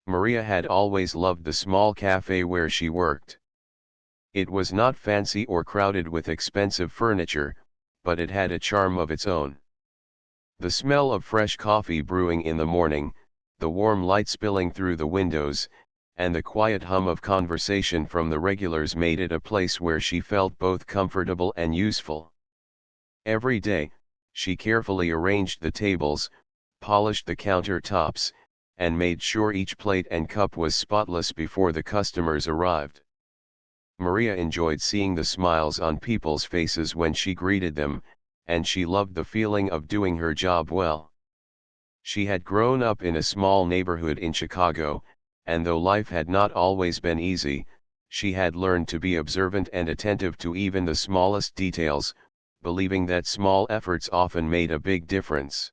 Maria had always loved the small cafe where she worked. It was not fancy or crowded with expensive furniture, but it had a charm of its own. The smell of fresh coffee brewing in the morning, the warm light spilling through the windows, and the quiet hum of conversation from the regulars made it a place where she felt both comfortable and useful. Every day, she carefully arranged the tables, polished the countertops, and made sure each plate and cup was spotless before the customers arrived. Maria enjoyed seeing the smiles on people's faces when she greeted them, and she loved the feeling of doing her job well. She had grown up in a small neighborhood in Chicago, and though life had not always been easy, she had learned to be observant and attentive to even the smallest details, believing that small efforts often made a big difference.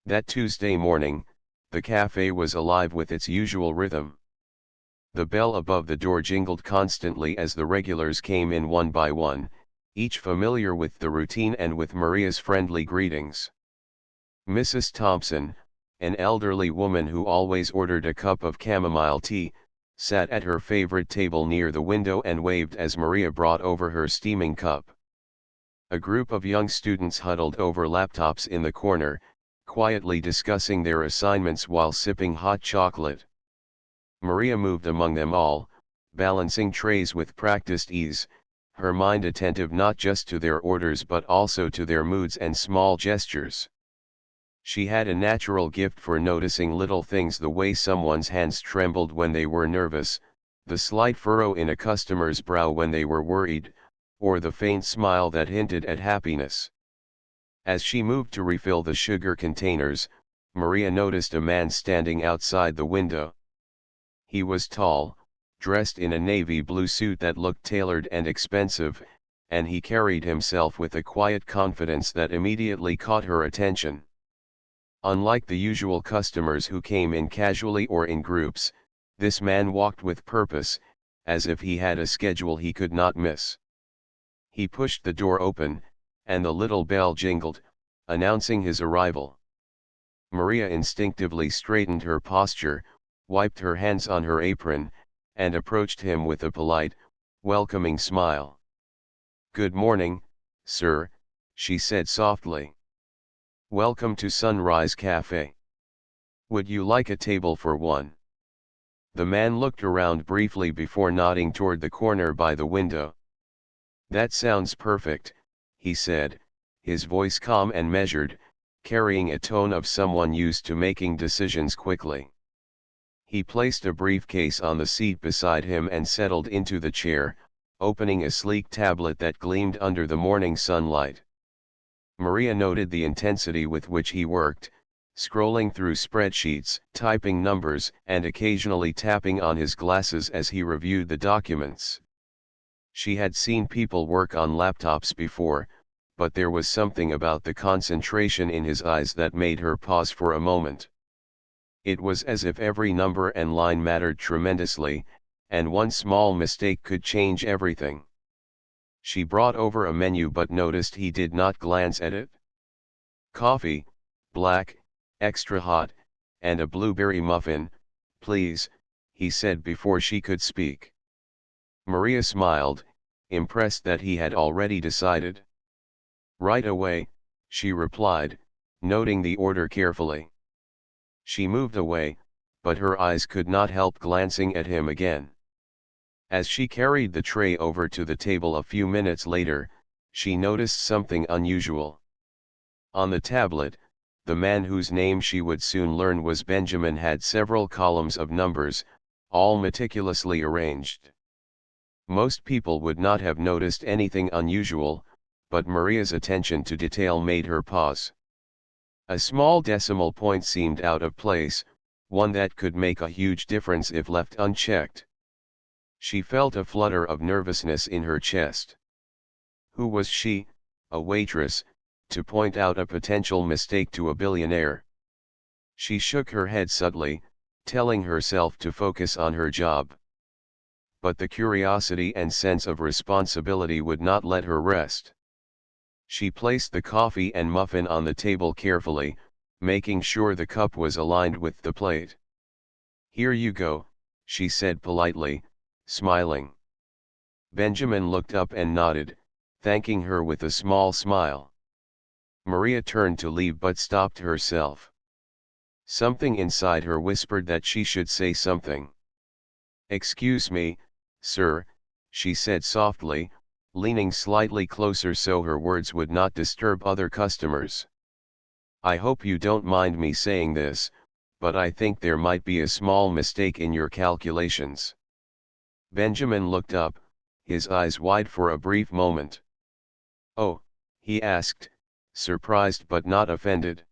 That Tuesday morning, the cafe was alive with its usual rhythm. The bell above the door jingled constantly as the regulars came in one by one, each familiar with the routine and with Maria's friendly greetings. Mrs. Thompson, an elderly woman who always ordered a cup of chamomile tea, sat at her favorite table near the window and waved as Maria brought over her steaming cup. A group of young students huddled over laptops in the corner, quietly discussing their assignments while sipping hot chocolate. Maria moved among them all, balancing trays with practiced ease, her mind attentive not just to their orders but also to their moods and small gestures. She had a natural gift for noticing little things, the way someone's hands trembled when they were nervous, the slight furrow in a customer's brow when they were worried, or the faint smile that hinted at happiness. As she moved to refill the sugar containers, Maria noticed a man standing outside the window. He was tall, dressed in a navy blue suit that looked tailored and expensive, and he carried himself with a quiet confidence that immediately caught her attention. Unlike the usual customers who came in casually or in groups, this man walked with purpose, as if he had a schedule he could not miss. He pushed the door open, and the little bell jingled, announcing his arrival. Maria instinctively straightened her posture, wiped her hands on her apron, and approached him with a polite, welcoming smile. "Good morning, sir," she said softly. "Welcome to Sunrise Cafe. Would you like a table for one?" The man looked around briefly before nodding toward the corner by the window. "That sounds perfect," he said, his voice calm and measured, carrying a tone of someone used to making decisions quickly. He placed a briefcase on the seat beside him and settled into the chair, opening a sleek tablet that gleamed under the morning sunlight. Maria noted the intensity with which he worked, scrolling through spreadsheets, typing numbers, and occasionally tapping on his glasses as he reviewed the documents. She had seen people work on laptops before, but there was something about the concentration in his eyes that made her pause for a moment. It was as if every number and line mattered tremendously, and one small mistake could change everything. She brought over a menu but noticed he did not glance at it. "Coffee, black, extra hot, and a blueberry muffin, please," he said before she could speak. Maria smiled, impressed that he had already decided. "Right away," she replied, noting the order carefully. She moved away, but her eyes could not help glancing at him again. As she carried the tray over to the table a few minutes later, she noticed something unusual. On the tablet, the man whose name she would soon learn was Benjamin had several columns of numbers, all meticulously arranged. Most people would not have noticed anything unusual, but Maria's attention to detail made her pause. A small decimal point seemed out of place, one that could make a huge difference if left unchecked. She felt a flutter of nervousness in her chest. Who was she, a waitress, to point out a potential mistake to a billionaire? She shook her head subtly, telling herself to focus on her job. But the curiosity and sense of responsibility would not let her rest. She placed the coffee and muffin on the table carefully, making sure the cup was aligned with the plate. "Here you go," she said politely, smiling. Benjamin looked up and nodded, thanking her with a small smile. Maria turned to leave but stopped herself. Something inside her whispered that she should say something. "Excuse me, sir," she said softly, leaning slightly closer so her words would not disturb other customers. "I hope you don't mind me saying this, but I think there might be a small mistake in your calculations." Benjamin looked up, his eyes wide for a brief moment. "Oh," he asked, surprised but not offended.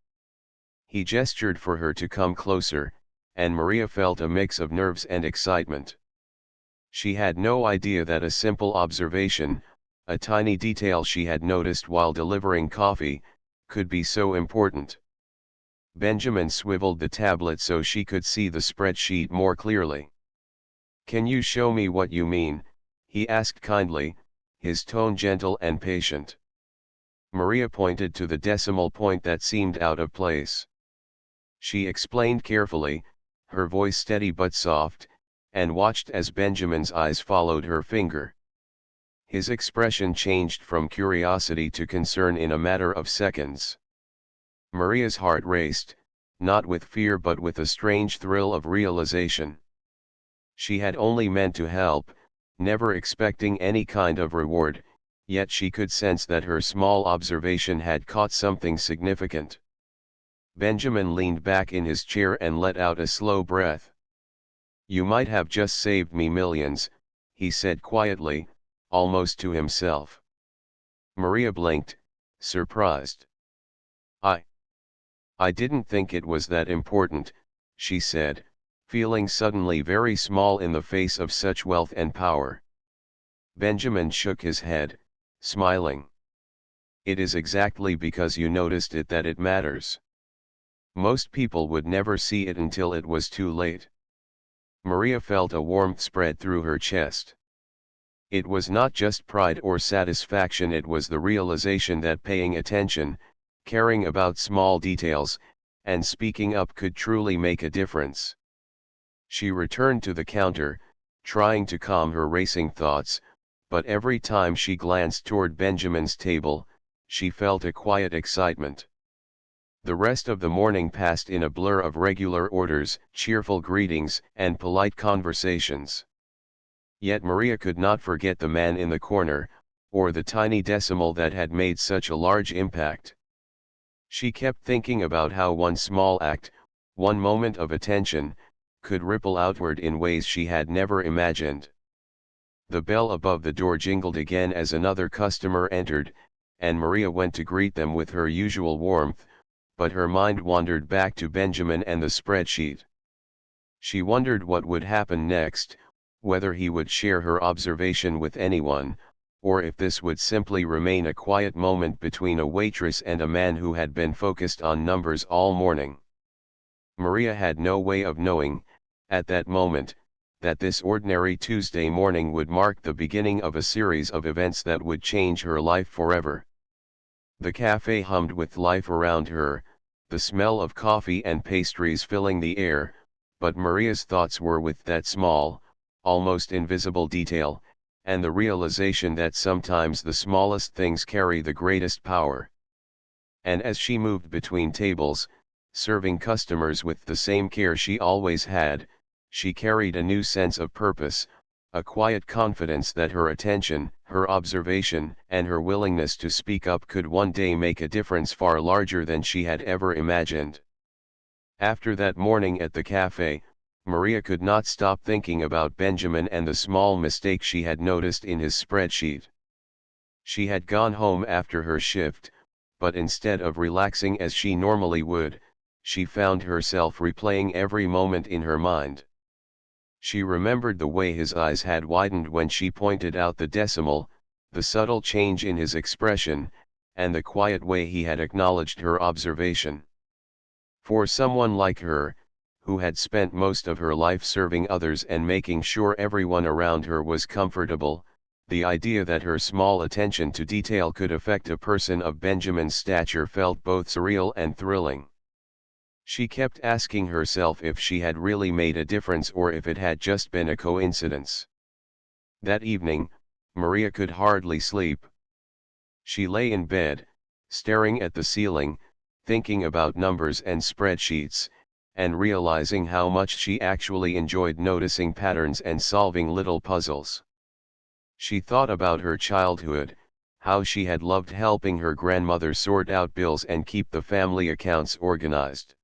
He gestured for her to come closer, and Maria felt a mix of nerves and excitement. She had no idea that a simple observation, a tiny detail she had noticed while delivering coffee, could be so important. Benjamin swiveled the tablet so she could see the spreadsheet more clearly. "Can you show me what you mean?" he asked kindly, his tone gentle and patient. Maria pointed to the decimal point that seemed out of place. She explained carefully, her voice steady but soft, and watched as Benjamin's eyes followed her finger. His expression changed from curiosity to concern in a matter of seconds. Maria's heart raced, not with fear but with a strange thrill of realization. She had only meant to help, never expecting any kind of reward, yet she could sense that her small observation had caught something significant. Benjamin leaned back in his chair and let out a slow breath. "You might have just saved me millions," he said quietly, almost to himself. Maria blinked, surprised. I didn't think it was that important," she said, feeling suddenly very small in the face of such wealth and power. Benjamin shook his head, smiling. "It is exactly because you noticed it that it matters. Most people would never see it until it was too late." Maria felt a warmth spread through her chest. It was not just pride or satisfaction, it was the realization that paying attention, caring about small details, and speaking up could truly make a difference. She returned to the counter, trying to calm her racing thoughts, but every time she glanced toward Benjamin's table, she felt a quiet excitement. The rest of the morning passed in a blur of regular orders, cheerful greetings, and polite conversations. Yet Maria could not forget the man in the corner, or the tiny decimal that had made such a large impact. She kept thinking about how one small act, one moment of attention, could ripple outward in ways she had never imagined. The bell above the door jingled again as another customer entered, and Maria went to greet them with her usual warmth, but her mind wandered back to Benjamin and the spreadsheet. She wondered what would happen next, whether he would share her observation with anyone, or if this would simply remain a quiet moment between a waitress and a man who had been focused on numbers all morning. Maria had no way of knowing, at that moment, that this ordinary Tuesday morning would mark the beginning of a series of events that would change her life forever. The cafe hummed with life around her, the smell of coffee and pastries filling the air, but Maria's thoughts were with that small, almost invisible detail, and the realization that sometimes the smallest things carry the greatest power. And as she moved between tables, serving customers with the same care she always had, she carried a new sense of purpose, a quiet confidence that her attention, her observation, and her willingness to speak up could one day make a difference far larger than she had ever imagined. After that morning at the cafe, Maria could not stop thinking about Benjamin and the small mistake she had noticed in his spreadsheet. She had gone home after her shift, but instead of relaxing as she normally would, she found herself replaying every moment in her mind. She remembered the way his eyes had widened when she pointed out the decimal, the subtle change in his expression, and the quiet way he had acknowledged her observation. For someone like her, who had spent most of her life serving others and making sure everyone around her was comfortable, the idea that her small attention to detail could affect a person of Benjamin's stature felt both surreal and thrilling. She kept asking herself if she had really made a difference or if it had just been a coincidence. That evening, Maria could hardly sleep. She lay in bed, staring at the ceiling, thinking about numbers and spreadsheets, and realizing how much she actually enjoyed noticing patterns and solving little puzzles. She thought about her childhood, how she had loved helping her grandmother sort out bills and keep the family accounts organized.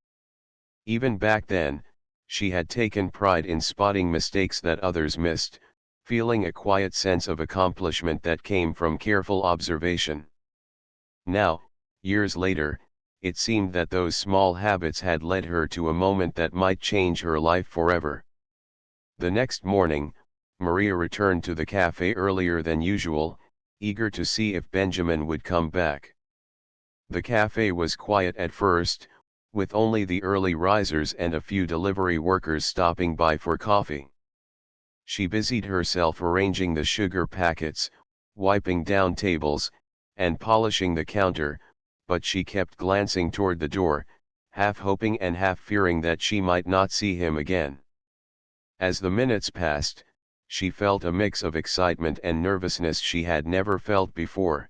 Even back then, she had taken pride in spotting mistakes that others missed, feeling a quiet sense of accomplishment that came from careful observation. Now, years later, it seemed that those small habits had led her to a moment that might change her life forever. The next morning, Maria returned to the cafe earlier than usual, eager to see if Benjamin would come back. The cafe was quiet at first, with only the early risers and a few delivery workers stopping by for coffee. She busied herself arranging the sugar packets, wiping down tables, and polishing the counter, but she kept glancing toward the door, half hoping and half fearing that she might not see him again. As the minutes passed, she felt a mix of excitement and nervousness she had never felt before.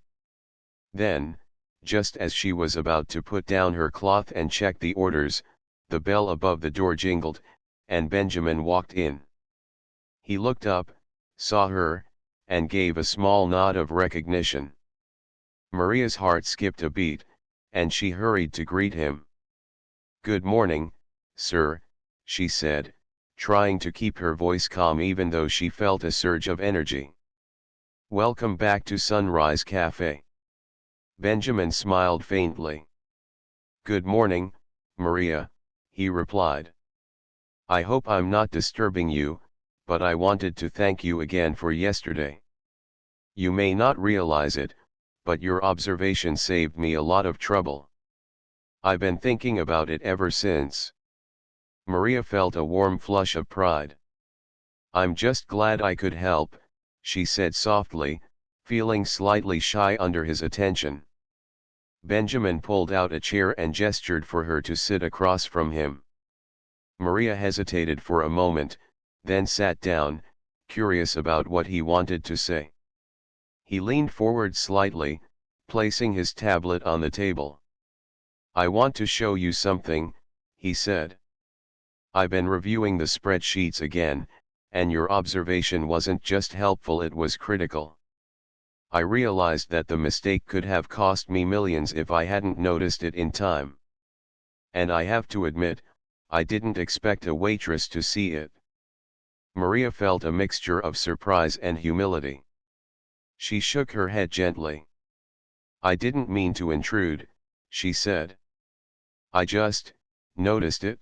Then, just as she was about to put down her cloth and check the orders, the bell above the door jingled, and Benjamin walked in. He looked up, saw her, and gave a small nod of recognition. Maria's heart skipped a beat, and she hurried to greet him. "Good morning, sir," she said, trying to keep her voice calm even though she felt a surge of energy. "Welcome back to Sunrise Cafe." Benjamin smiled faintly. "Good morning, Maria," he replied. "I hope I'm not disturbing you, but I wanted to thank you again for yesterday. You may not realize it, but your observation saved me a lot of trouble. I've been thinking about it ever since." Maria felt a warm flush of pride. "I'm just glad I could help," she said softly, feeling slightly shy under his attention. Benjamin pulled out a chair and gestured for her to sit across from him. Maria hesitated for a moment, then sat down, curious about what he wanted to say. He leaned forward slightly, placing his tablet on the table. "I want to show you something," he said. "I've been reviewing the spreadsheets again, and your observation wasn't just helpful, it was critical. I realized that the mistake could have cost me millions if I hadn't noticed it in time. And I have to admit, I didn't expect a waitress to see it." Maria felt a mixture of surprise and humility. She shook her head gently. "I didn't mean to intrude," she said. "I just noticed it."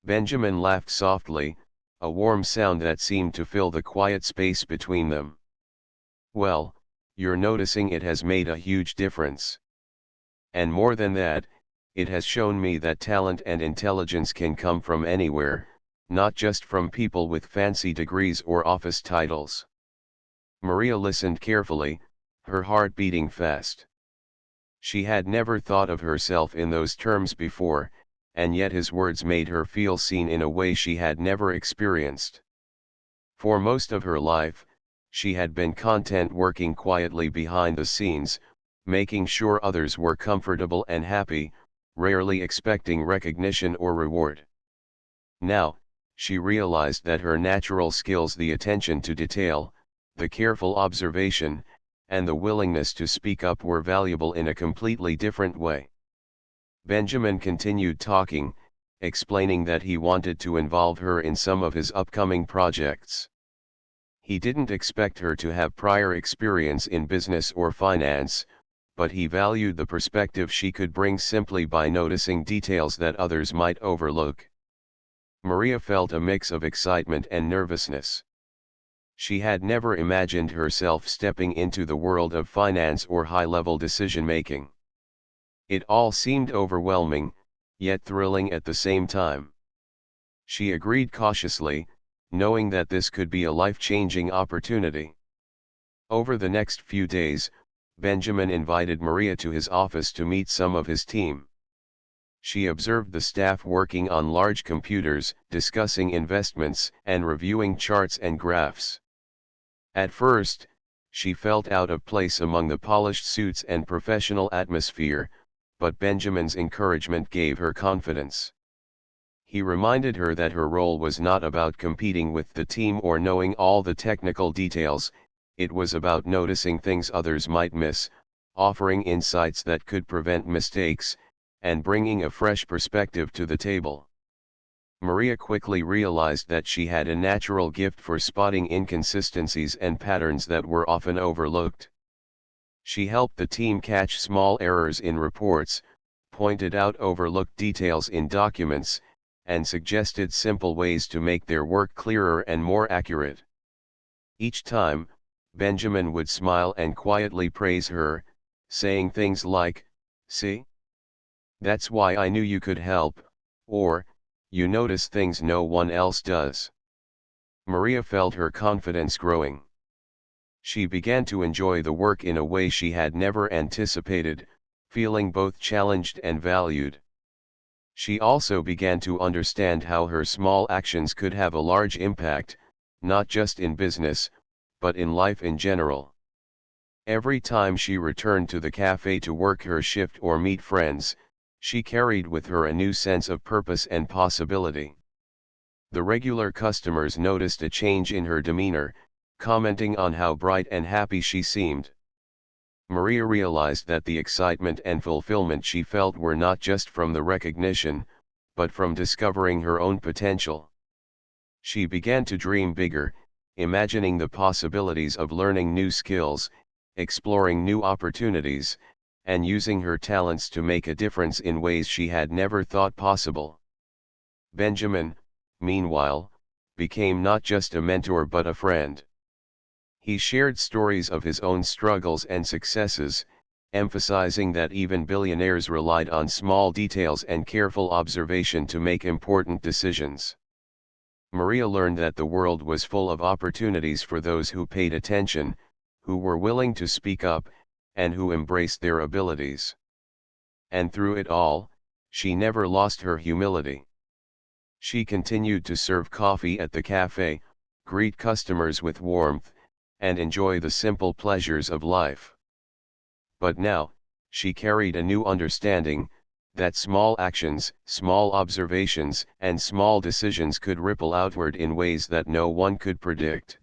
Benjamin laughed softly, a warm sound that seemed to fill the quiet space between them. "Well, your noticing it has made a huge difference. And more than that, it has shown me that talent and intelligence can come from anywhere, not just from people with fancy degrees or office titles." Maria listened carefully, her heart beating fast. She had never thought of herself in those terms before, and yet his words made her feel seen in a way she had never experienced. For most of her life, she had been content working quietly behind the scenes, making sure others were comfortable and happy, rarely expecting recognition or reward. Now, she realized that her natural skills, the attention to detail, the careful observation, and the willingness to speak up were valuable in a completely different way. Benjamin continued talking, explaining that he wanted to involve her in some of his upcoming projects. He didn't expect her to have prior experience in business or finance, but he valued the perspective she could bring simply by noticing details that others might overlook. Maria felt a mix of excitement and nervousness. She had never imagined herself stepping into the world of finance or high-level decision-making. It all seemed overwhelming, yet thrilling at the same time. She agreed cautiously, knowing that this could be a life-changing opportunity. Over the next few days, Benjamin invited Maria to his office to meet some of his team. She observed the staff working on large computers, discussing investments, and reviewing charts and graphs. At first, she felt out of place among the polished suits and professional atmosphere, but Benjamin's encouragement gave her confidence. He reminded her that her role was not about competing with the team or knowing all the technical details, it was about noticing things others might miss, offering insights that could prevent mistakes, and bringing a fresh perspective to the table. Maria quickly realized that she had a natural gift for spotting inconsistencies and patterns that were often overlooked. She helped the team catch small errors in reports, pointed out overlooked details in documents, and suggested simple ways to make their work clearer and more accurate. Each time, Benjamin would smile and quietly praise her, saying things like, "See? That's why I knew you could help," or, "You notice things no one else does." Maria felt her confidence growing. She began to enjoy the work in a way she had never anticipated, feeling both challenged and valued. She also began to understand how her small actions could have a large impact, not just in business, but in life in general. Every time she returned to the cafe to work her shift or meet friends, she carried with her a new sense of purpose and possibility. The regular customers noticed a change in her demeanor, commenting on how bright and happy she seemed. Maria realized that the excitement and fulfillment she felt were not just from the recognition, but from discovering her own potential. She began to dream bigger, imagining the possibilities of learning new skills, exploring new opportunities, and using her talents to make a difference in ways she had never thought possible. Benjamin, meanwhile, became not just a mentor but a friend. He shared stories of his own struggles and successes, emphasizing that even billionaires relied on small details and careful observation to make important decisions. Maria learned that the world was full of opportunities for those who paid attention, who were willing to speak up, and who embraced their abilities. And through it all, she never lost her humility. She continued to serve coffee at the cafe, greet customers with warmth, and enjoy the simple pleasures of life. But now, she carried a new understanding, that small actions, small observations, and small decisions could ripple outward in ways that no one could predict.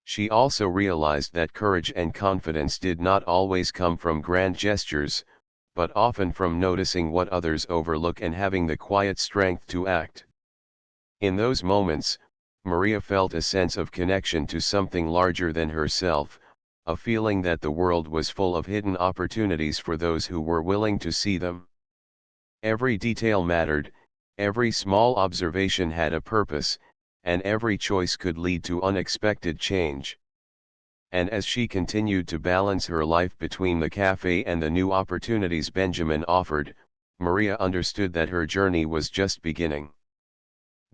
She also realized that courage and confidence did not always come from grand gestures, but often from noticing what others overlook and having the quiet strength to act. In those moments, Maria felt a sense of connection to something larger than herself, a feeling that the world was full of hidden opportunities for those who were willing to see them. Every detail mattered, every small observation had a purpose, and every choice could lead to unexpected change. And as she continued to balance her life between the cafe and the new opportunities Benjamin offered, Maria understood that her journey was just beginning.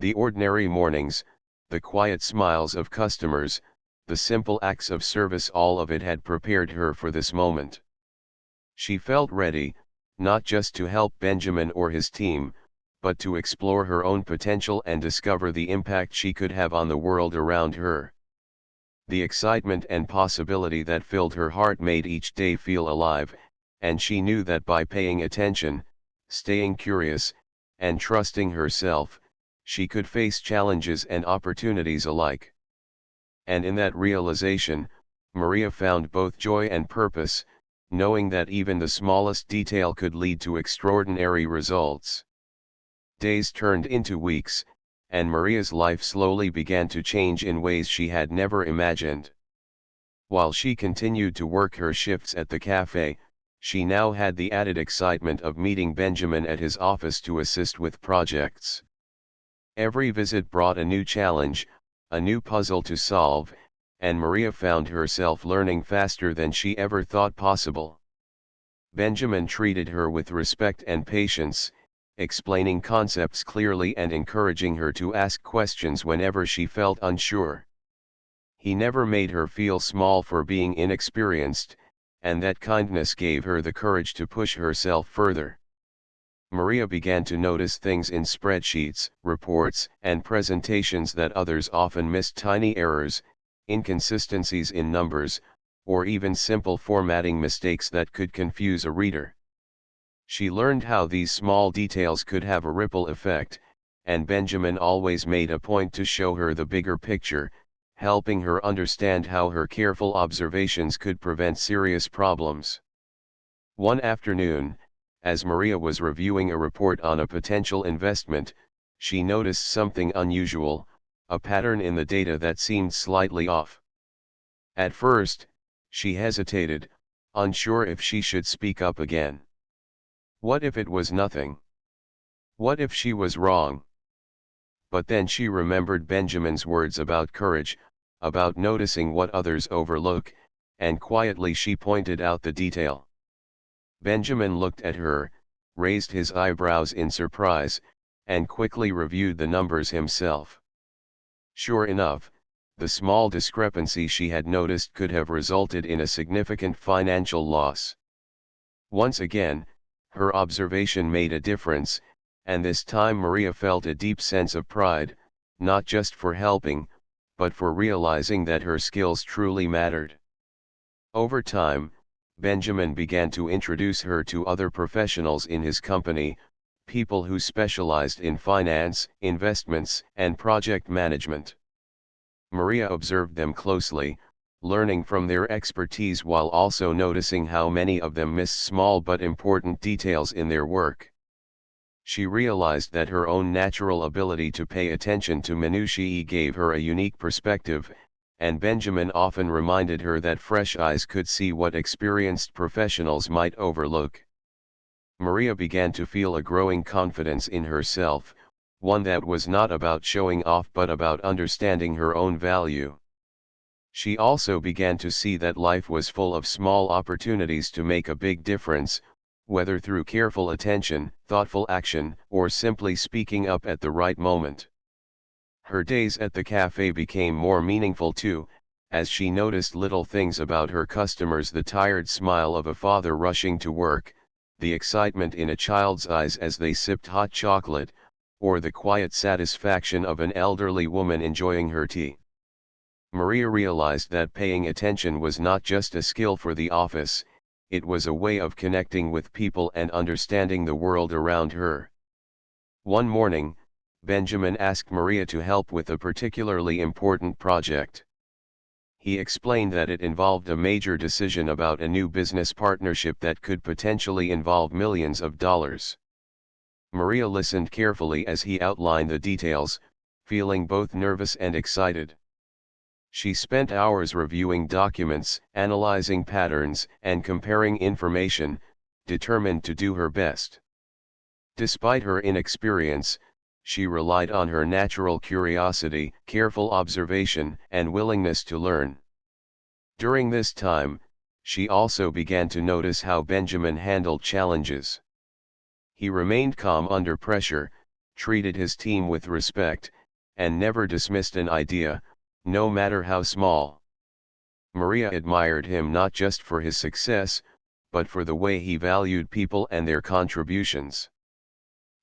The ordinary mornings, the quiet smiles of customers, the simple acts of service, all of it had prepared her for this moment. She felt ready, not just to help Benjamin or his team, but to explore her own potential and discover the impact she could have on the world around her. The excitement and possibility that filled her heart made each day feel alive, and she knew that by paying attention, staying curious, and trusting herself, she could face challenges and opportunities alike. And in that realization, Maria found both joy and purpose, knowing that even the smallest detail could lead to extraordinary results. Days turned into weeks, and Maria's life slowly began to change in ways she had never imagined. While she continued to work her shifts at the cafe, she now had the added excitement of meeting Benjamin at his office to assist with projects. Every visit brought a new challenge, a new puzzle to solve, and Maria found herself learning faster than she ever thought possible. Benjamin treated her with respect and patience, explaining concepts clearly and encouraging her to ask questions whenever she felt unsure. He never made her feel small for being inexperienced, and that kindness gave her the courage to push herself further. Maria began to notice things in spreadsheets, reports, and presentations that others often missed: tiny errors, inconsistencies in numbers, or even simple formatting mistakes that could confuse a reader. She learned how these small details could have a ripple effect, and Benjamin always made a point to show her the bigger picture, helping her understand how her careful observations could prevent serious problems. One afternoon, as Maria was reviewing a report on a potential investment, she noticed something unusual, a pattern in the data that seemed slightly off. At first, she hesitated, unsure if she should speak up again. What if it was nothing? What if she was wrong? But then she remembered Benjamin's words about courage, about noticing what others overlook, and quietly she pointed out the detail. Benjamin looked at her, raised his eyebrows in surprise, and quickly reviewed the numbers himself. Sure enough, the small discrepancy she had noticed could have resulted in a significant financial loss. Once again, her observation made a difference, and this time Maria felt a deep sense of pride, not just for helping, but for realizing that her skills truly mattered. Over time, Benjamin began to introduce her to other professionals in his company, people who specialized in finance, investments, and project management. Maria observed them closely, learning from their expertise while also noticing how many of them missed small but important details in their work. She realized that her own natural ability to pay attention to minutiae gave her a unique perspective, and Benjamin often reminded her that fresh eyes could see what experienced professionals might overlook. Maria began to feel a growing confidence in herself, one that was not about showing off but about understanding her own value. She also began to see that life was full of small opportunities to make a big difference, whether through careful attention, thoughtful action, or simply speaking up at the right moment. Her days at the cafe became more meaningful too, as she noticed little things about her customers: the tired smile of a father rushing to work, the excitement in a child's eyes as they sipped hot chocolate, or the quiet satisfaction of an elderly woman enjoying her tea. Maria realized that paying attention was not just a skill for the office, it was a way of connecting with people and understanding the world around her. One morning, Benjamin asked Maria to help with a particularly important project. He explained that it involved a major decision about a new business partnership that could potentially involve millions of dollars. Maria listened carefully as he outlined the details, feeling both nervous and excited. She spent hours reviewing documents, analyzing patterns, and comparing information, determined to do her best. Despite her inexperience, she relied on her natural curiosity, careful observation, and willingness to learn. During this time, she also began to notice how Benjamin handled challenges. He remained calm under pressure, treated his team with respect, and never dismissed an idea, no matter how small. Maria admired him not just for his success, but for the way he valued people and their contributions.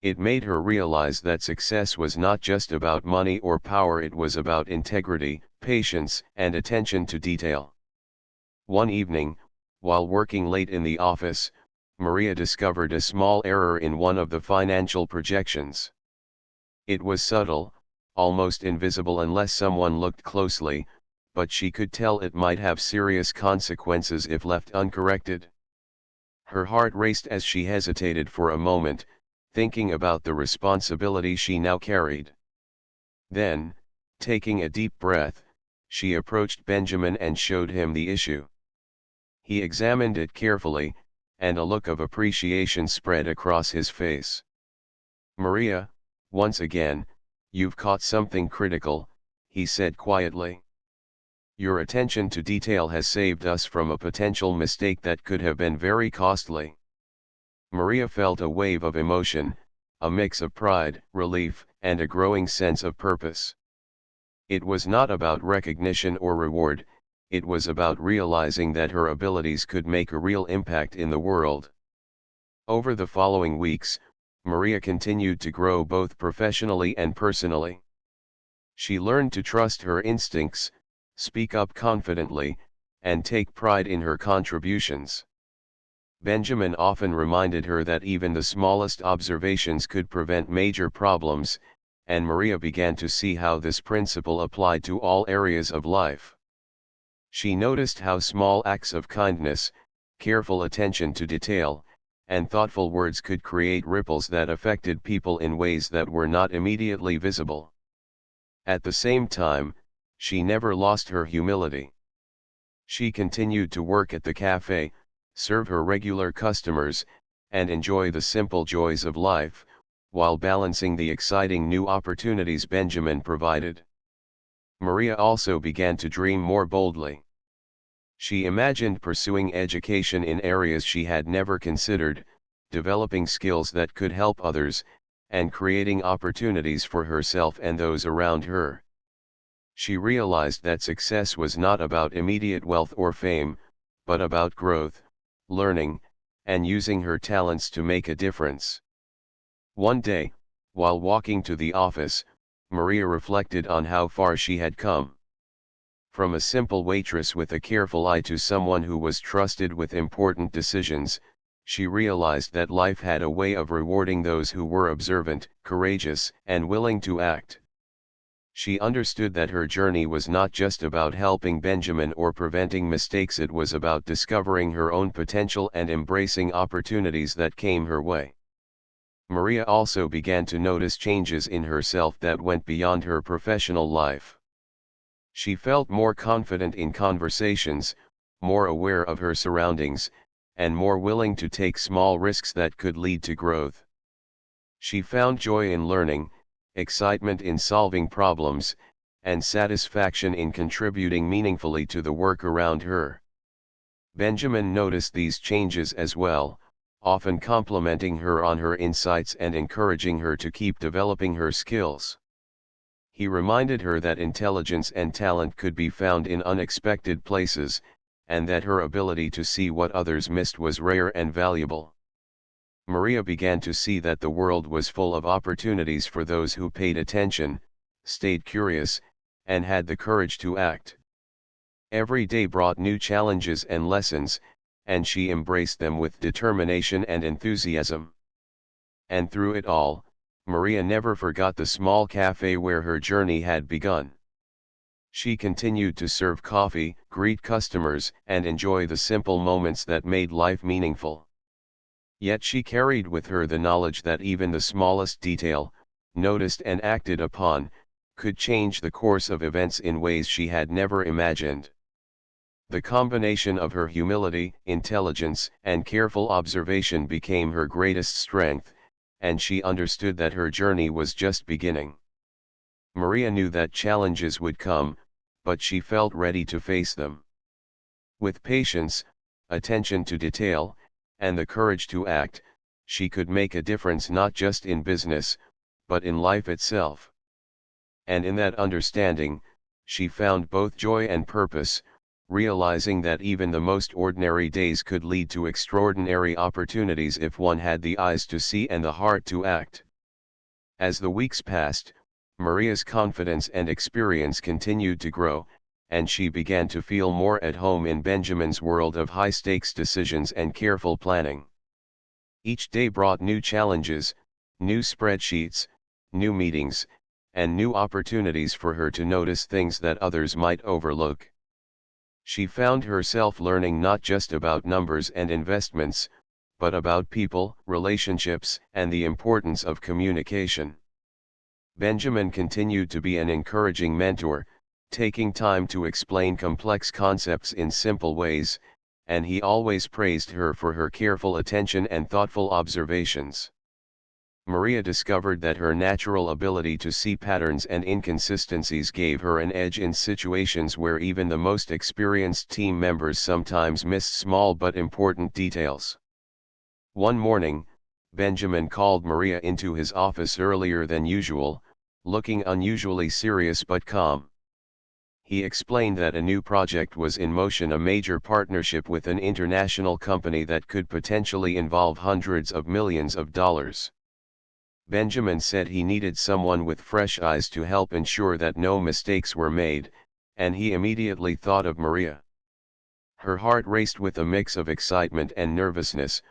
It made her realize that success was not just about money or power, it was about integrity, patience, and attention to detail. One evening, while working late in the office, Maria discovered a small error in one of the financial projections. It was subtle, almost invisible unless someone looked closely, but she could tell it might have serious consequences if left uncorrected. Her heart raced as she hesitated for a moment, thinking about the responsibility she now carried. Then, taking a deep breath, she approached Benjamin and showed him the issue. He examined it carefully, and a look of appreciation spread across his face. "Maria, once again, you've caught something critical," he said quietly. "Your attention to detail has saved us from a potential mistake that could have been very costly." Maria felt a wave of emotion, a mix of pride, relief, and a growing sense of purpose. It was not about recognition or reward, it was about realizing that her abilities could make a real impact in the world. Over the following weeks, Maria continued to grow both professionally and personally. She learned to trust her instincts, speak up confidently, and take pride in her contributions. Benjamin often reminded her that even the smallest observations could prevent major problems, and Maria began to see how this principle applied to all areas of life. She noticed how small acts of kindness, careful attention to detail, and thoughtful words could create ripples that affected people in ways that were not immediately visible. At the same time, she never lost her humility. She continued to work at the cafe, serve her regular customers, and enjoy the simple joys of life, while balancing the exciting new opportunities Benjamin provided. Maria also began to dream more boldly. She imagined pursuing education in areas she had never considered, developing skills that could help others, and creating opportunities for herself and those around her. She realized that success was not about immediate wealth or fame, but about growth, learning, and using her talents to make a difference. One day, while walking to the office, Maria reflected on how far she had come. From a simple waitress with a careful eye to someone who was trusted with important decisions, she realized that life had a way of rewarding those who were observant, courageous, and willing to act. She understood that her journey was not just about helping Benjamin or preventing mistakes, it was about discovering her own potential and embracing opportunities that came her way. Maria also began to notice changes in herself that went beyond her professional life. She felt more confident in conversations, more aware of her surroundings, and more willing to take small risks that could lead to growth. She found joy in learning, excitement in solving problems, and satisfaction in contributing meaningfully to the work around her. Benjamin noticed these changes as well, often complimenting her on her insights and encouraging her to keep developing her skills. He reminded her that intelligence and talent could be found in unexpected places, and that her ability to see what others missed was rare and valuable. Maria began to see that the world was full of opportunities for those who paid attention, stayed curious, and had the courage to act. Every day brought new challenges and lessons, and she embraced them with determination and enthusiasm. And through it all, Maria never forgot the small cafe where her journey had begun. She continued to serve coffee, greet customers, and enjoy the simple moments that made life meaningful. Yet she carried with her the knowledge that even the smallest detail, noticed and acted upon, could change the course of events in ways she had never imagined. The combination of her humility, intelligence, and careful observation became her greatest strength, and she understood that her journey was just beginning. Maria knew that challenges would come, but she felt ready to face them. With patience, attention to detail, and the courage to act, she could make a difference not just in business, but in life itself. And in that understanding, she found both joy and purpose, realizing that even the most ordinary days could lead to extraordinary opportunities if one had the eyes to see and the heart to act. As the weeks passed, Maria's confidence and experience continued to grow, and she began to feel more at home in Benjamin's world of high-stakes decisions and careful planning. Each day brought new challenges, new spreadsheets, new meetings, and new opportunities for her to notice things that others might overlook. She found herself learning not just about numbers and investments, but about people, relationships, and the importance of communication. Benjamin continued to be an encouraging mentor, taking time to explain complex concepts in simple ways, and he always praised her for her careful attention and thoughtful observations. Maria discovered that her natural ability to see patterns and inconsistencies gave her an edge in situations where even the most experienced team members sometimes missed small but important details. One morning, Benjamin called Maria into his office earlier than usual, looking unusually serious but calm. He explained that a new project was in motion, a major partnership with an international company that could potentially involve hundreds of millions of dollars. Benjamin said he needed someone with fresh eyes to help ensure that no mistakes were made, and he immediately thought of Maria. Her heart raced with a mix of excitement and nervousness,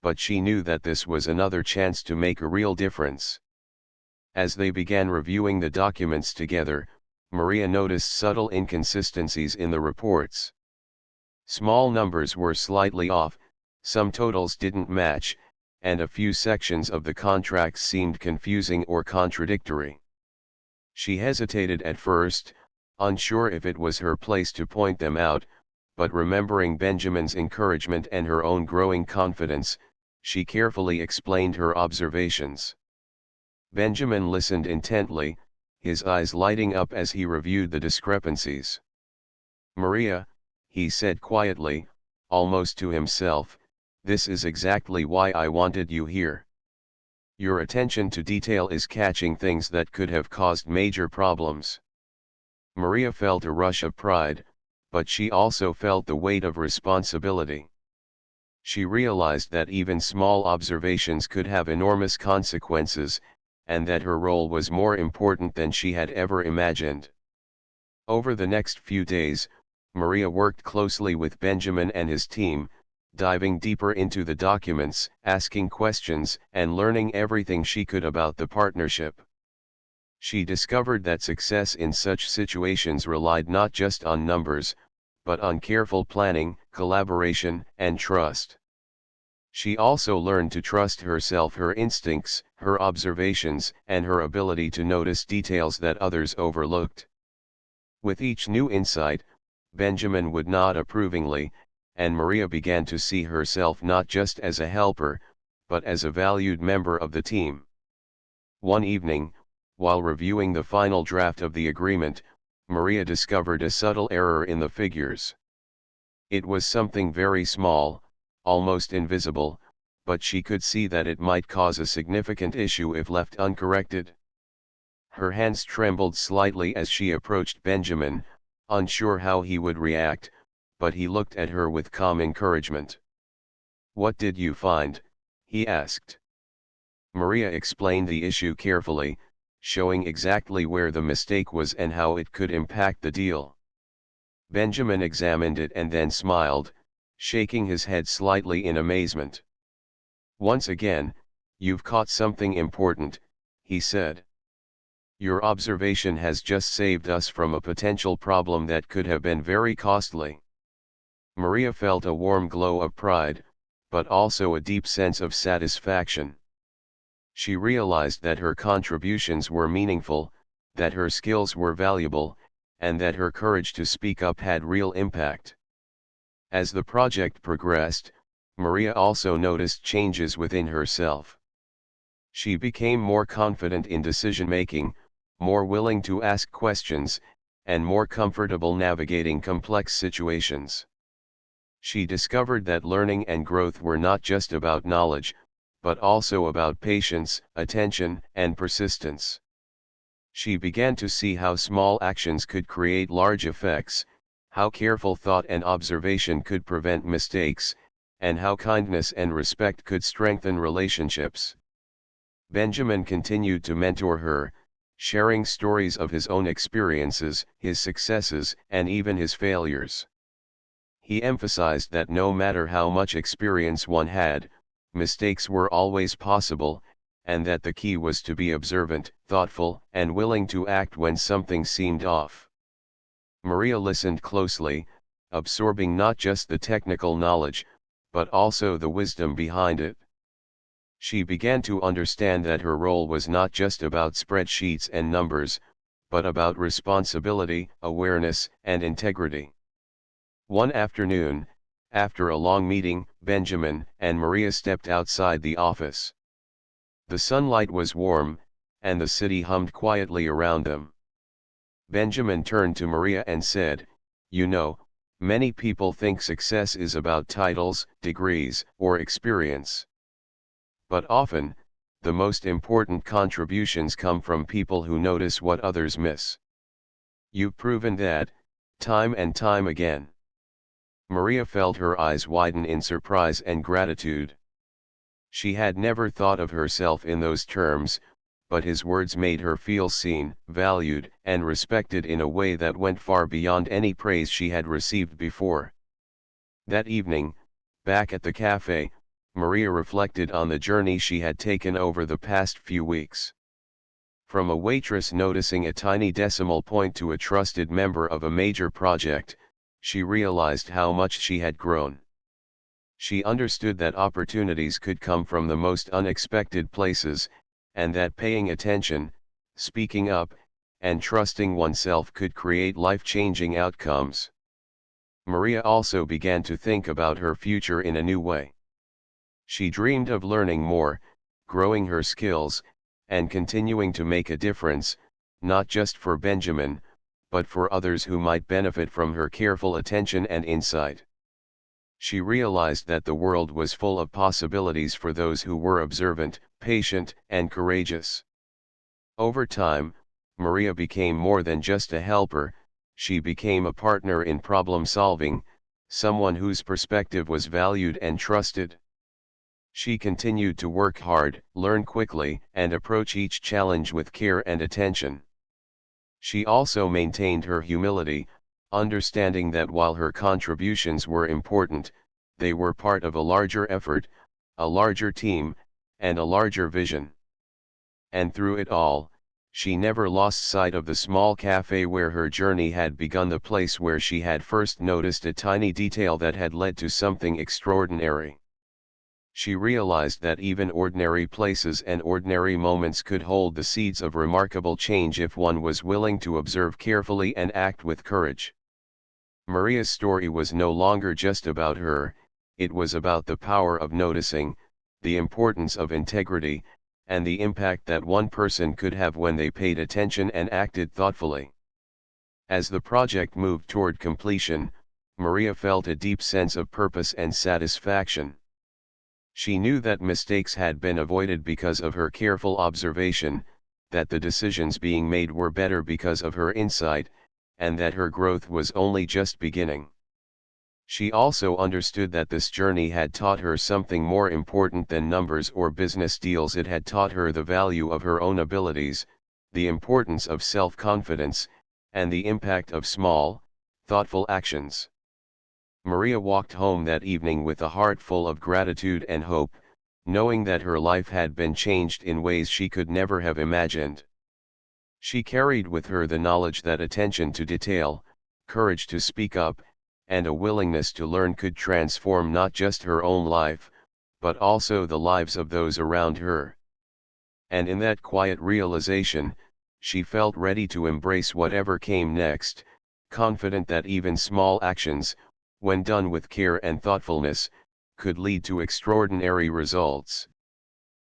but she knew that this was another chance to make a real difference. As they began reviewing the documents together, Maria noticed subtle inconsistencies in the reports. Small numbers were slightly off, some totals didn't match, and a few sections of the contracts seemed confusing or contradictory. She hesitated at first, unsure if it was her place to point them out, but remembering Benjamin's encouragement and her own growing confidence, she carefully explained her observations. Benjamin listened intently, his eyes lighting up as he reviewed the discrepancies. "Maria," he said quietly, almost to himself, "this is exactly why I wanted you here. Your attention to detail is catching things that could have caused major problems." Maria felt a rush of pride, but she also felt the weight of responsibility. She realized that even small observations could have enormous consequences, and that her role was more important than she had ever imagined. Over the next few days, Maria worked closely with Benjamin and his team, diving deeper into the documents, asking questions, and learning everything she could about the partnership. She discovered that success in such situations relied not just on numbers, but on careful planning, collaboration, and trust. She also learned to trust herself, her instincts, her observations, and her ability to notice details that others overlooked. With each new insight, Benjamin would nod approvingly, and Maria began to see herself not just as a helper, but as a valued member of the team. One evening, while reviewing the final draft of the agreement, Maria discovered a subtle error in the figures. It was something very small, almost invisible, but she could see that it might cause a significant issue if left uncorrected. Her hands trembled slightly as she approached Benjamin, unsure how he would react, but he looked at her with calm encouragement. "What did you find?" he asked. Maria explained the issue carefully, showing exactly where the mistake was and how it could impact the deal. Benjamin examined it and then smiled, shaking his head slightly in amazement. "Once again, you've caught something important," he said. "Your observation has just saved us from a potential problem that could have been very costly." Maria felt a warm glow of pride, but also a deep sense of satisfaction. She realized that her contributions were meaningful, that her skills were valuable, and that her courage to speak up had real impact. As the project progressed, Maria also noticed changes within herself. She became more confident in decision-making, more willing to ask questions, and more comfortable navigating complex situations. She discovered that learning and growth were not just about knowledge, but also about patience, attention, and persistence. She began to see how small actions could create large effects, how careful thought and observation could prevent mistakes, and how kindness and respect could strengthen relationships. Benjamin continued to mentor her, sharing stories of his own experiences, his successes, and even his failures. He emphasized that no matter how much experience one had, mistakes were always possible, and that the key was to be observant, thoughtful, and willing to act when something seemed off. Maria listened closely, absorbing not just the technical knowledge, but also the wisdom behind it. She began to understand that her role was not just about spreadsheets and numbers, but about responsibility, awareness, and integrity. One afternoon, after a long meeting, Benjamin and Maria stepped outside the office. The sunlight was warm, and the city hummed quietly around them. Benjamin turned to Maria and said, "You know, many people think success is about titles, degrees, or experience. But often, the most important contributions come from people who notice what others miss. You've proven that, time and time again." Maria felt her eyes widen in surprise and gratitude. She had never thought of herself in those terms, but his words made her feel seen, valued, and respected in a way that went far beyond any praise she had received before. That evening, back at the cafe, Maria reflected on the journey she had taken over the past few weeks. From a waitress noticing a tiny decimal point to a trusted member of a major project, she realized how much she had grown. She understood that opportunities could come from the most unexpected places, and that paying attention, speaking up, and trusting oneself could create life-changing outcomes. Maria also began to think about her future in a new way. She dreamed of learning more, growing her skills, and continuing to make a difference, not just for Benjamin, but for others who might benefit from her careful attention and insight. She realized that the world was full of possibilities for those who were observant, patient, and courageous. Over time, Maria became more than just a helper, she became a partner in problem solving, someone whose perspective was valued and trusted. She continued to work hard, learn quickly, and approach each challenge with care and attention. She also maintained her humility, understanding that while her contributions were important, they were part of a larger effort, a larger team, and a larger vision. And through it all, she never lost sight of the small cafe where her journey had begun, the place where she had first noticed a tiny detail that had led to something extraordinary. She realized that even ordinary places and ordinary moments could hold the seeds of remarkable change if one was willing to observe carefully and act with courage. Maria's story was no longer just about her, it was about the power of noticing, the importance of integrity, and the impact that one person could have when they paid attention and acted thoughtfully. As the project moved toward completion, Maria felt a deep sense of purpose and satisfaction. She knew that mistakes had been avoided because of her careful observation, that the decisions being made were better because of her insight, and that her growth was only just beginning. She also understood that this journey had taught her something more important than numbers or business deals. It had taught her the value of her own abilities, the importance of self-confidence, and the impact of small, thoughtful actions. Maria walked home that evening with a heart full of gratitude and hope, knowing that her life had been changed in ways she could never have imagined. She carried with her the knowledge that attention to detail, courage to speak up, and a willingness to learn could transform not just her own life, but also the lives of those around her. And in that quiet realization, she felt ready to embrace whatever came next, confident that even small actions, when done with care and thoughtfulness, could lead to extraordinary results.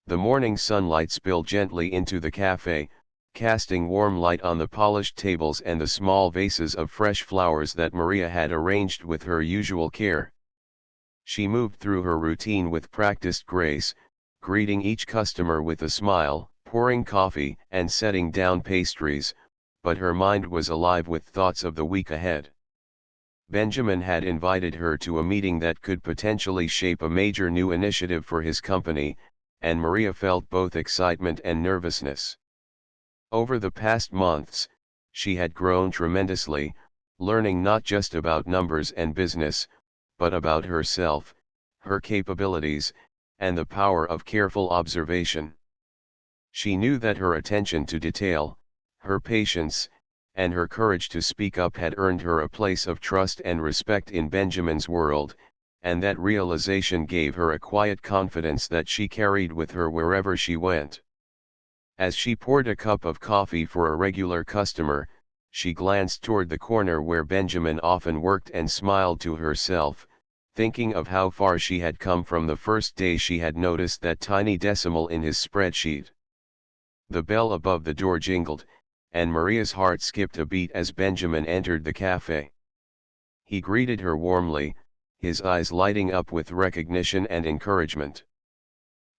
The morning sunlight spilled gently into the cafe, casting warm light on the polished tables and the small vases of fresh flowers that Maria had arranged with her usual care. She moved through her routine with practiced grace, greeting each customer with a smile, pouring coffee and setting down pastries, but her mind was alive with thoughts of the week ahead. Benjamin had invited her to a meeting that could potentially shape a major new initiative for his company, and Maria felt both excitement and nervousness. Over the past months, she had grown tremendously, learning not just about numbers and business, but about herself, her capabilities, and the power of careful observation. She knew that her attention to detail, her patience, and her courage to speak up had earned her a place of trust and respect in Benjamin's world, and that realization gave her a quiet confidence that she carried with her wherever she went. As she poured a cup of coffee for a regular customer, she glanced toward the corner where Benjamin often worked and smiled to herself, thinking of how far she had come from the first day she had noticed that tiny decimal in his spreadsheet. The bell above the door jingled, and Maria's heart skipped a beat as Benjamin entered the cafe. He greeted her warmly, his eyes lighting up with recognition and encouragement.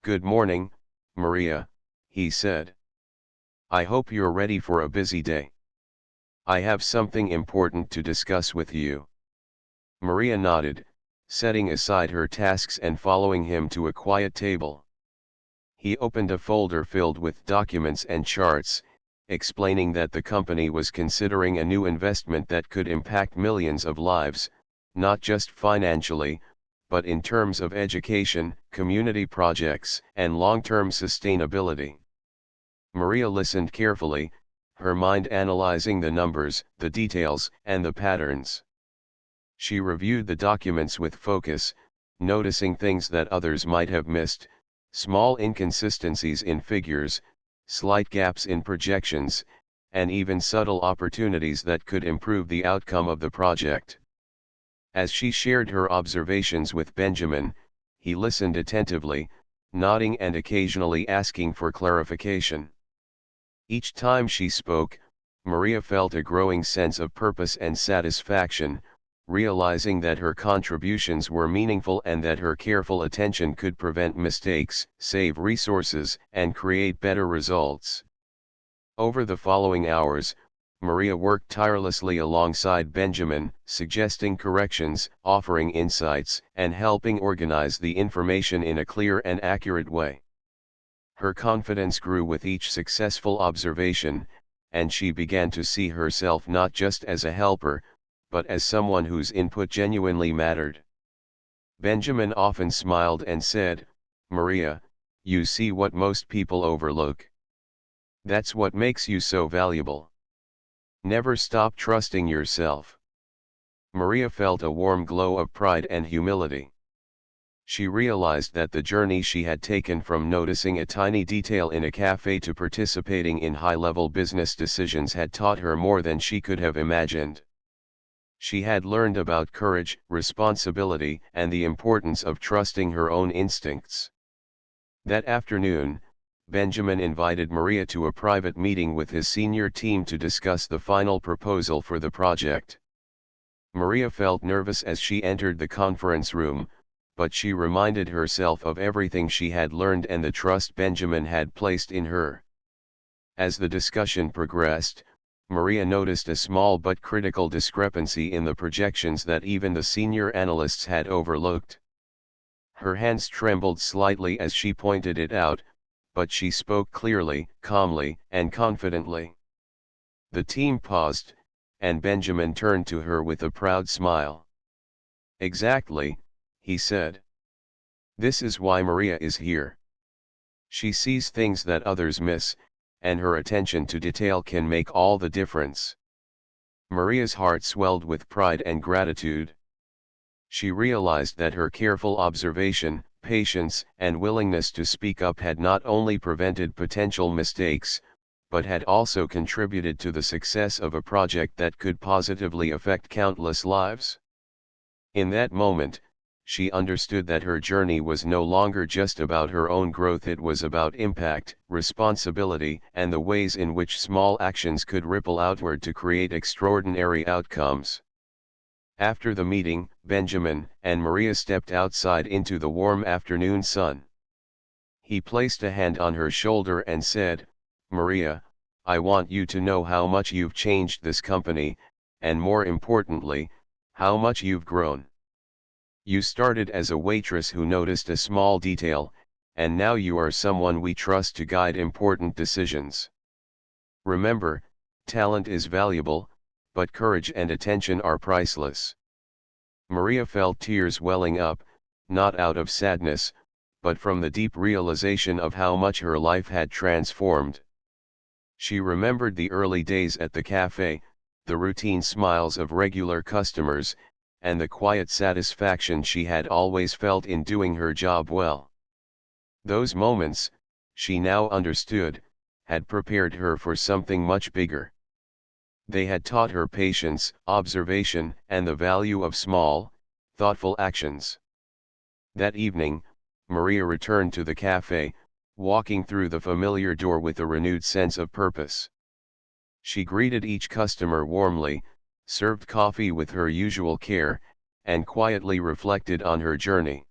"Good morning, Maria," he said. "I hope you're ready for a busy day. I have something important to discuss with you." Maria nodded, setting aside her tasks and following him to a quiet table. He opened a folder filled with documents and charts, explaining that the company was considering a new investment that could impact millions of lives, not just financially, but in terms of education, community projects, and long-term sustainability. Maria listened carefully, her mind analyzing the numbers, the details, and the patterns. She reviewed the documents with focus, noticing things that others might have missed, small inconsistencies in figures, slight gaps in projections, and even subtle opportunities that could improve the outcome of the project. As she shared her observations with Benjamin, he listened attentively, nodding and occasionally asking for clarification. Each time she spoke, Maria felt a growing sense of purpose and satisfaction, realizing that her contributions were meaningful and that her careful attention could prevent mistakes, save resources, and create better results. Over the following hours, Maria worked tirelessly alongside Benjamin, suggesting corrections, offering insights, and helping organize the information in a clear and accurate way. Her confidence grew with each successful observation, and she began to see herself not just as a helper, but as someone whose input genuinely mattered. Benjamin often smiled and said, "Maria, you see what most people overlook. That's what makes you so valuable. Never stop trusting yourself." Maria felt a warm glow of pride and humility. She realized that the journey she had taken from noticing a tiny detail in a cafe to participating in high-level business decisions had taught her more than she could have imagined. She had learned about courage, responsibility, and the importance of trusting her own instincts. That afternoon, Benjamin invited Maria to a private meeting with his senior team to discuss the final proposal for the project. Maria felt nervous as she entered the conference room, but she reminded herself of everything she had learned and the trust Benjamin had placed in her. As the discussion progressed, Maria noticed a small but critical discrepancy in the projections that even the senior analysts had overlooked. Her hands trembled slightly as she pointed it out, but she spoke clearly, calmly, and confidently. The team paused, and Benjamin turned to her with a proud smile. "Exactly," he said. "This is why Maria is here. She sees things that others miss, and her attention to detail can make all the difference." Maria's heart swelled with pride and gratitude. She realized that her careful observation, patience, and willingness to speak up had not only prevented potential mistakes, but had also contributed to the success of a project that could positively affect countless lives. In that moment, she understood that her journey was no longer just about her own growth. It was about impact, responsibility, and the ways in which small actions could ripple outward to create extraordinary outcomes. After the meeting, Benjamin and Maria stepped outside into the warm afternoon sun. He placed a hand on her shoulder and said, "Maria, I want you to know how much you've changed this company, and more importantly, how much you've grown. You started as a waitress who noticed a small detail, and now you are someone we trust to guide important decisions. Remember, talent is valuable, but courage and attention are priceless." Maria felt tears welling up, not out of sadness, but from the deep realization of how much her life had transformed. She remembered the early days at the cafe, the routine smiles of regular customers, and the quiet satisfaction she had always felt in doing her job well. Those moments, she now understood, had prepared her for something much bigger. They had taught her patience, observation, and the value of small, thoughtful actions. That evening, Maria returned to the cafe, walking through the familiar door with a renewed sense of purpose. She greeted each customer warmly, served coffee with her usual care, and quietly reflected on her journey.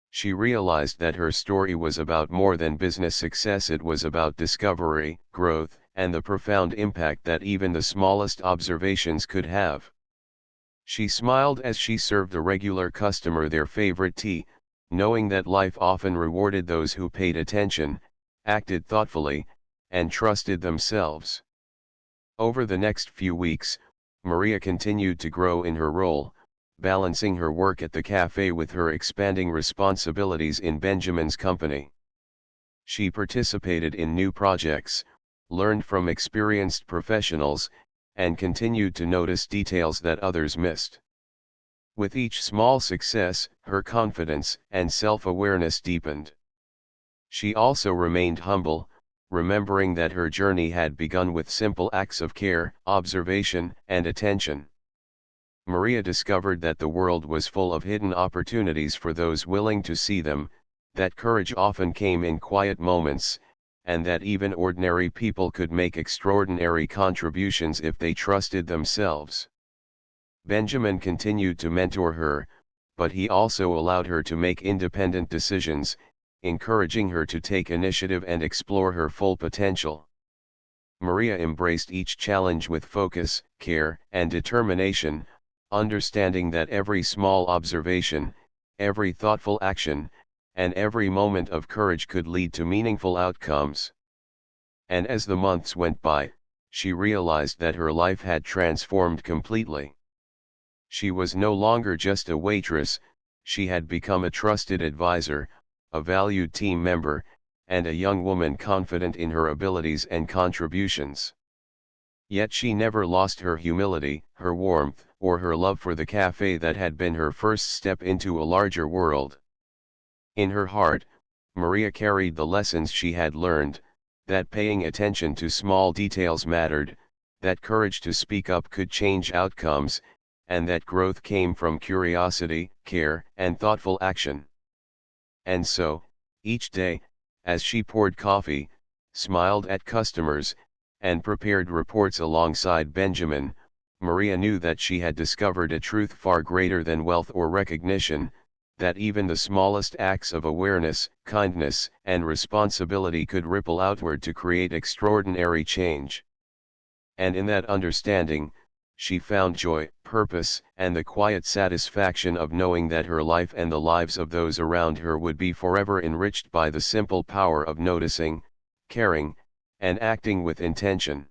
She realized that her story was about more than business success. It was about discovery, growth, and the profound impact that even the smallest observations could have. She smiled as she served a regular customer their favorite tea, knowing that life often rewarded those who paid attention, acted thoughtfully, and trusted themselves. Over the next few weeks, Maria continued to grow in her role, balancing her work at the cafe with her expanding responsibilities in Benjamin's company. She participated in new projects, learned from experienced professionals, and continued to notice details that others missed. With each small success, her confidence and self-awareness deepened. She also remained humble, remembering that her journey had begun with simple acts of care, observation, and attention. Maria discovered that the world was full of hidden opportunities for those willing to see them, that courage often came in quiet moments, and that even ordinary people could make extraordinary contributions if they trusted themselves. Benjamin continued to mentor her, but he also allowed her to make independent decisions, encouraging her to take initiative and explore her full potential. Maria embraced each challenge with focus, care, and determination, understanding that every small observation, every thoughtful action, and every moment of courage could lead to meaningful outcomes. And as the months went by, she realized that her life had transformed completely. She was no longer just a waitress, she had become a trusted advisor, a valued team member, and a young woman confident in her abilities and contributions. Yet she never lost her humility, her warmth, or her love for the cafe that had been her first step into a larger world. In her heart, Maria carried the lessons she had learned, that paying attention to small details mattered, that courage to speak up could change outcomes, and that growth came from curiosity, care, and thoughtful action. And so, each day, as she poured coffee, smiled at customers, and prepared reports alongside Benjamin, Maria knew that she had discovered a truth far greater than wealth or recognition, that even the smallest acts of awareness, kindness, and responsibility could ripple outward to create extraordinary change. And in that understanding, she found joy, purpose, and the quiet satisfaction of knowing that her life and the lives of those around her would be forever enriched by the simple power of noticing, caring, and acting with intention.